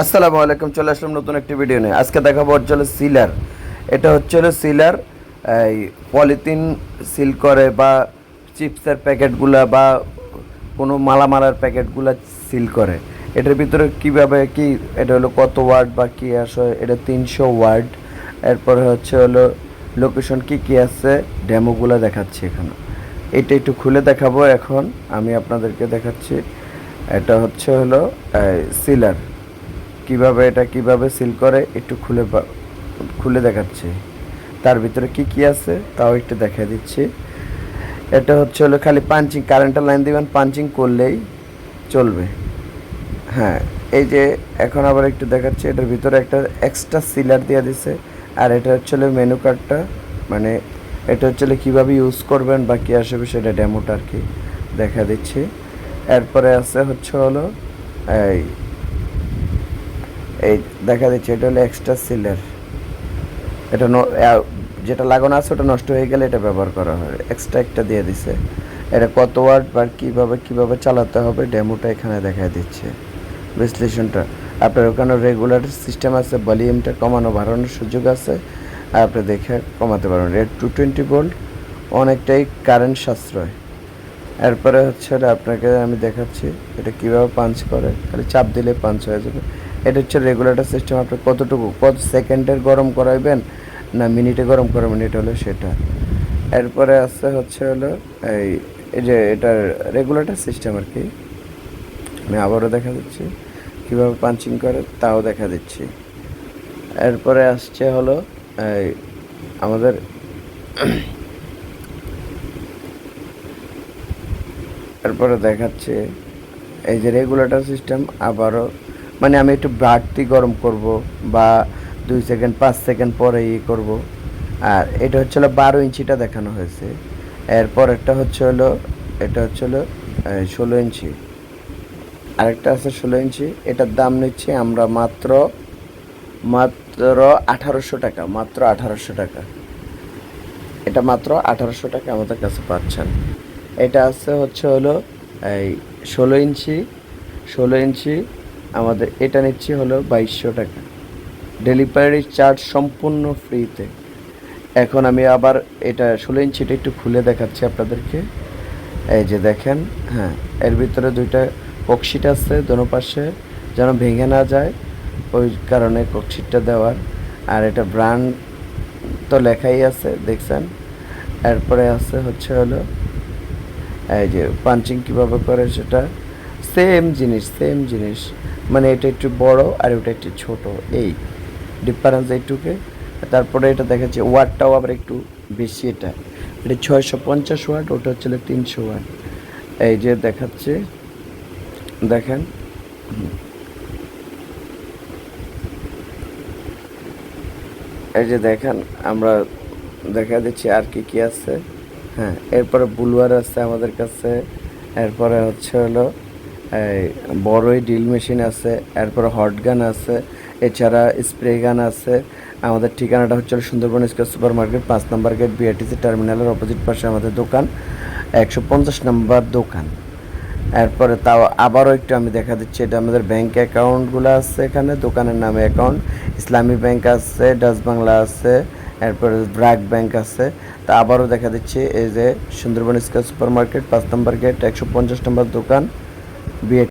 আসসালামু আলাইকুম, চলে আসলাম নতুন একটি ভিডিও নিয়ে। আজকে দেখাবো হচ্ছে হলো সিলার। এটা হচ্ছে হলো সিলার, এই পলিথিন সিল করে বা চিপসের প্যাকেটগুলা বা কোনো মালামালার প্যাকেটগুলা সিল করে। এটার ভিতরে কিভাবে কি, এটা হলো কত ওয়ার্ড বা কী আসে, এটা 300 ওয়ার্ড। এরপরে হচ্ছে হলো লোকেশন কি কি আছে, ডেমোগুলো দেখাচ্ছি এখানে। এটা একটু খুলে দেখাবো এখন, আমি আপনাদেরকে দেখাচ্ছি। এটা হচ্ছে হলো সিলার, কিভাবে এটা কিভাবে সিল করে একটু খুলে দেখাচ্ছি। তার ভিতরে কি কি আছে তাও একটু দেখিয়ে দিচ্ছি। এটা হচ্ছে হলো খালি পাঞ্চিং, কারেন্টের লাইন দিবেন, পাঞ্চিং করলেই চলবে। হ্যাঁ, এই যে এখন আবার একটু দেখাচ্ছি, এটার ভিতরে একটা এক্সট্রা সিলার দিয়ে দিছে। আর এটা হচ্ছে হলো মেনু কার্ডটা, মানে এটা হচ্ছে হলো কীভাবে ইউজ করবেন বা কী আসবে সেটা ডেমোটা আর কি দেখা দিচ্ছি। এরপরে আছে হচ্ছে হলো এই এই দেখা দিচ্ছে, এটা হলো এক্সট্রা সিলার। এটা যেটা লাগানো আছে ওটা নষ্ট হয়ে গেলে এটা ব্যবহার করা হয়, এক্সট্রা একটা দিয়ে দিছে। এটা কত ওয়াট বা কীভাবে চালাতে হবে ডেমোটা এখানে দেখা দিচ্ছে, বিশ্লেষণটা। আপনার ওখানে রেগুলার সিস্টেম আছে, ভলিউমটা কমানো বাড়ানোর সুযোগ আছে, আর আপনি দেখে কমাতে পারবেন। এটা 220 ভোল্ট, অনেকটাই কারেন্ট সাশ্রয়। এরপরে হচ্ছে আপনাকে আমি দেখাচ্ছি এটা কীভাবে পাঞ্চ করে, খালি চাপ দিলে পাঞ্চ হয়ে যাবে। এটা হচ্ছে রেগুলেটর সিস্টেম, আপনি কত সেকেন্ডের গরম করাইবেন না মিনিটে গরম করাবেন, এটা হলো সেটা। এরপরে আছে হচ্ছে হলো এই এই যে এটার রেগুলেটর সিস্টেম আর কি। আমি আবারও দেখা দিচ্ছি কীভাবে পাঞ্চিং করে, তাও দেখা দিচ্ছি। এরপরে আসছে হলো এই আমাদের এরপরে দেখাচ্ছে এই যে রেগুলেটর সিস্টেম। আবারও মানে আমি একটু বাড়তি গরম করব বা 2 সেকেন্ড 5 সেকেন্ড পরে করব। আর এটা হচ্ছে হলো 12 ইঞ্চিটা দেখানো হয়েছে। এরপর একটা হচ্ছে হলো, এটা হচ্ছে হলো 16 ইঞ্চি। আরেকটা আছে 16 ইঞ্চি, এটার দাম নিচ্ছি আমরা মাত্র মাত্র 1800 টাকা, মাত্র 1800 টাকা। এটা মাত্র 1800 টাকা আমাদের কাছে পাচ্ছেন। এটা আছে হচ্ছে হলো এই 16 ইঞ্চি, 16 ইঞ্চি আমাদের এটা নিচ্ছি হলো 2200 টাকা। ডেলিভারি চার্জ সম্পূর্ণ ফ্রিতে। এখন আমি আবার এটা 16 ইঞ্চিটা একটু খুলে দেখাচ্ছি আপনাদেরকে। এই যে দেখেন, হ্যাঁ, এর ভিতরে দুইটা ককশিট আছে দোনো পাশে, যেন ভেঙে না যায়, ওই কারণে ককশিটটা দেওয়ার। আর এটা ব্র্যান্ড তো লেখাই আছে দেখছেন। এরপরে আছে হচ্ছে হলো এই যে পাঞ্চিং কীভাবে করে সেটা সেম জিনিস, মানে এটা একটু বড় আর ওটা একটু ছোট, এই ডিফারেন্স এইটুকে। তারপরে এটা দেখাচ্ছে ওয়াটটাও আবার একটু বেশি, এটা 650 ওয়াট, ওটা হচ্ছে 300 ওয়াট। এই যে দেখাচ্ছে, দেখেন। এই যে দেখেন, আমরা দেখা দিচ্ছি আর কি কি আছে। হ্যাঁ, এরপরে বুলওয়ার আছে আমাদের কাছে। এরপরে হচ্ছে হলো এই বড়ই ড্রিল মেশিন আছে। এরপরে হট গান আছে, এছাড়া স্প্রে গান আছে। আমাদের ঠিকানাটা হচ্ছে সুন্দরবন স্কয়ার সুপার মার্কেট, 5 নম্বর গেট, বিআরটিসি টার্মিনালের অপোজিট পাশে আমাদের দোকান, 150 নম্বর দোকান। এরপরে তাও আবারও একটু আমি দেখা দিচ্ছি, এটা আমাদের ব্যাংক অ্যাকাউন্টগুলো আছে এখানে, দোকানের নামে অ্যাকাউন্ট। ইসলামী ব্যাংক আছে, ডাচ বাংলা আছে, এরপরে ব্র্যাক ব্যাংক আছে। তা আবারও দেখা দিচ্ছি এই যে সুন্দরবন স্কয়ার সুপার মার্কেট, 5 নম্বর গেট, 150 নম্বর দোকান, বিএ